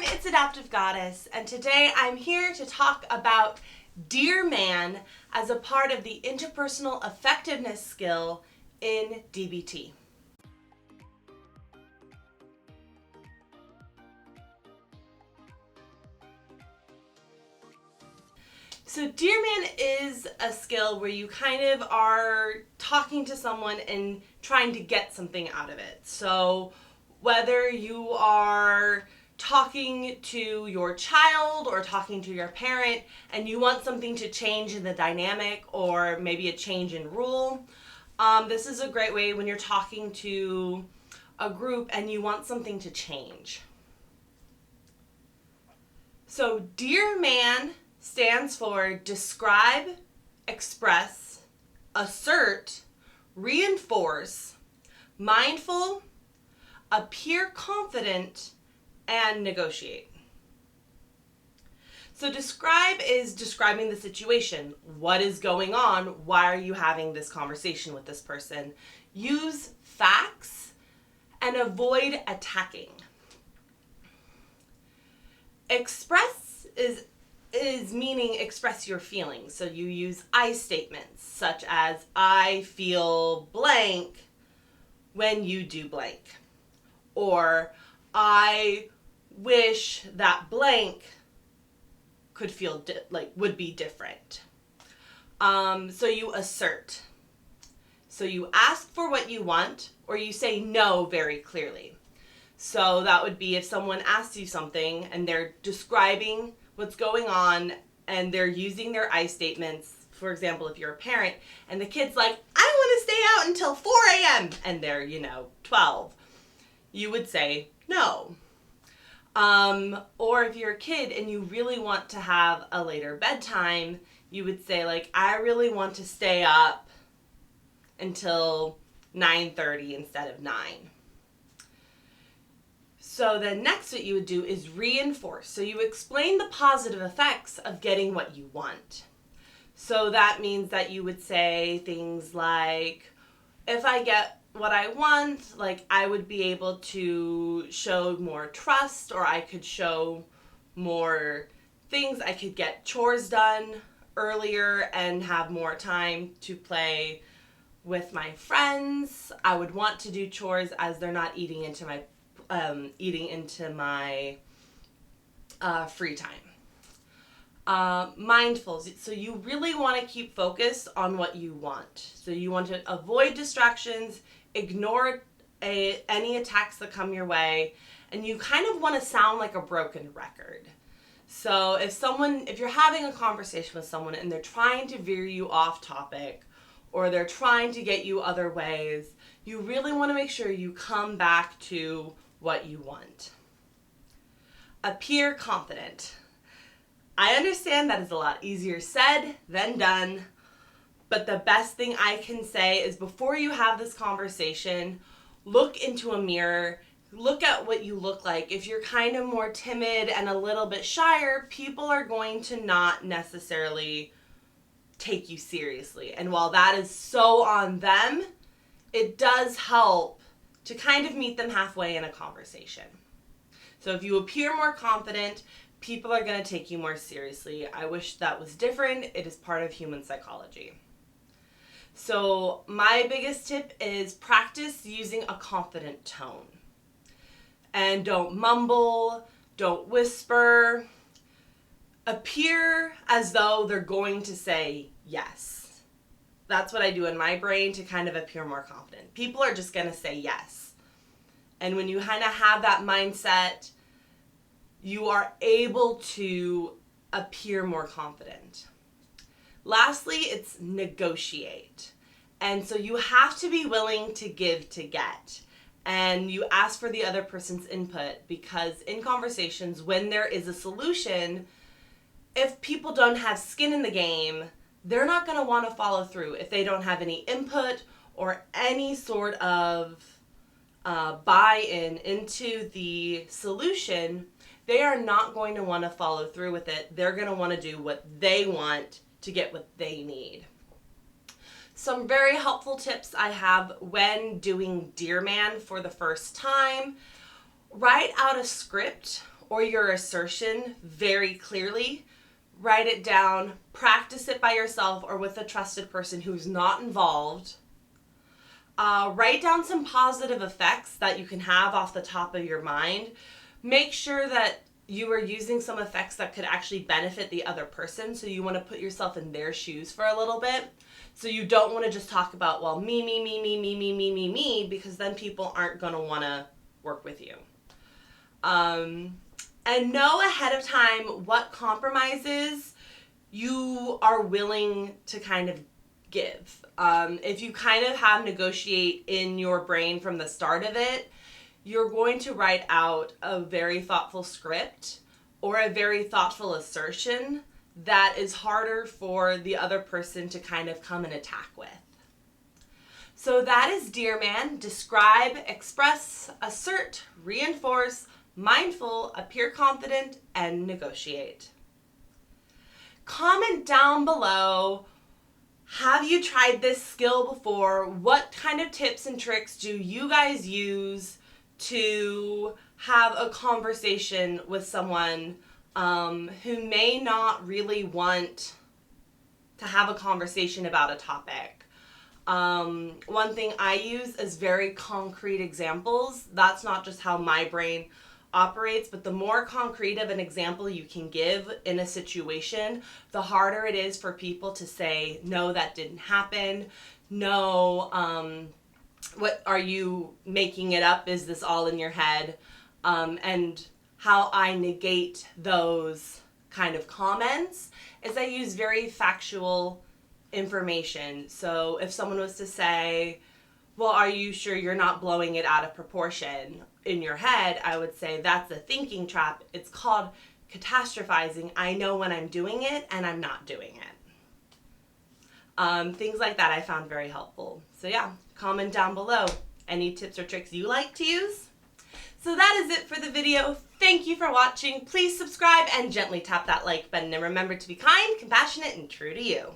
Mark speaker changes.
Speaker 1: it's Adaptive Goddess, and today I'm here to talk about Dearman as a part of the interpersonal effectiveness skill in DBT. So Dearman is a skill where you kind of are talking to someone and trying to get something out of it. So whether you are talking to your child or talking to your parent and you want something to change in the dynamic or maybe a change in rule, this is a great way when you're talking to a group and you want something to change. So Dearman stands for describe, express, assert, reinforce, mindful, appear confident, and negotiate. So describe is describing the situation. What is going on? Why are you having this conversation with this person? Use facts and avoid attacking. Express is meaning express your feelings. So you use I statements such as I feel blank when you do blank. Or I wish that blank could feel would be different. So you assert. So you ask for what you want or you say no very clearly. So that would be if someone asks you something and they're describing what's going on and they're using their I statements. For example, if you're a parent and the kid's like, I want to stay out until 4 a.m. and they're, 12, you would say no. Or if you're a kid and you really want to have a later bedtime, you would say I really want to stay up until 9:30 instead of 9. So then next what you would do is reinforce. So you explain the positive effects of getting what you want. So that means that you would say things like, if I get what I want, I would be able to show more trust, or I could show more things. I could get chores done earlier and have more time to play with my friends. I would want to do chores as they're not eating into my free time. Mindful. So you really want to keep focused on what you want. So you want to avoid distractions, ignore any attacks that come your way, and you kind of want to sound like a broken record. So if you're having a conversation with someone and they're trying to veer you off topic or they're trying to get you other ways, you really want to make sure you come back to what you want. Appear confident. I understand that is a lot easier said than done, but the best thing I can say is before you have this conversation, look into a mirror, look at what you look like. If you're kind of more timid and a little bit shyer, people are going to not necessarily take you seriously. And while that is so on them, it does help to kind of meet them halfway in a conversation. So if you appear more confident, people are going to take you more seriously. I wish that was different. It is part of human psychology. So my biggest tip is practice using a confident tone. And don't mumble, don't whisper. Appear as though they're going to say yes. That's what I do in my brain to kind of appear more confident. People are just going to say yes. And when you kind of have that mindset, you are able to appear more confident. Lastly, it's negotiate. And so you have to be willing to give to get. And you ask for the other person's input, because in conversations, when there is a solution, if people don't have skin in the game, they're not going to want to follow through. If they don't have any input or any sort of buy-in into the solution, they are not going to want to follow through with it. They're going to want to do what they want to get what they need. Some very helpful tips I have when doing Dearman for the first time: write out a script or your assertion very clearly, write it down, practice it by yourself or with a trusted person who's not involved. Write down some positive effects that you can have off the top of your mind. Make sure that you are using some effects that could actually benefit the other person. So you want to put yourself in their shoes for a little bit. So you don't want to just talk about, well, me, because then people aren't going to want to work with you. And know ahead of time what compromises you are willing to kind of give. If you kind of have negotiate in your brain from the start of it, you're going to write out a very thoughtful script or a very thoughtful assertion that is harder for the other person to kind of come and attack with. So that is Dearman. Describe, express, assert, reinforce, mindful, appear confident, and negotiate. Comment down below, have you tried this skill before? What kind of tips and tricks do you guys use to have a conversation with someone who may not really want to have a conversation about a topic? One thing I use is very concrete examples. That's not just how my brain operates, but the more concrete of an example you can give in a situation, the harder it is for people to say, no, that didn't happen. No, what are you making it up? Is this all in your head? And how I negate those kind of comments is I use very factual information. So if someone was to say, well, are you sure you're not blowing it out of proportion in your head? I would say that's a thinking trap. It's called catastrophizing. I know when I'm doing it and I'm not doing it. Things like that I found very helpful. So yeah, comment down below any tips or tricks you like to use. So that is it for the video. Thank you for watching. Please subscribe and gently tap that like button. And remember to be kind, compassionate, and true to you.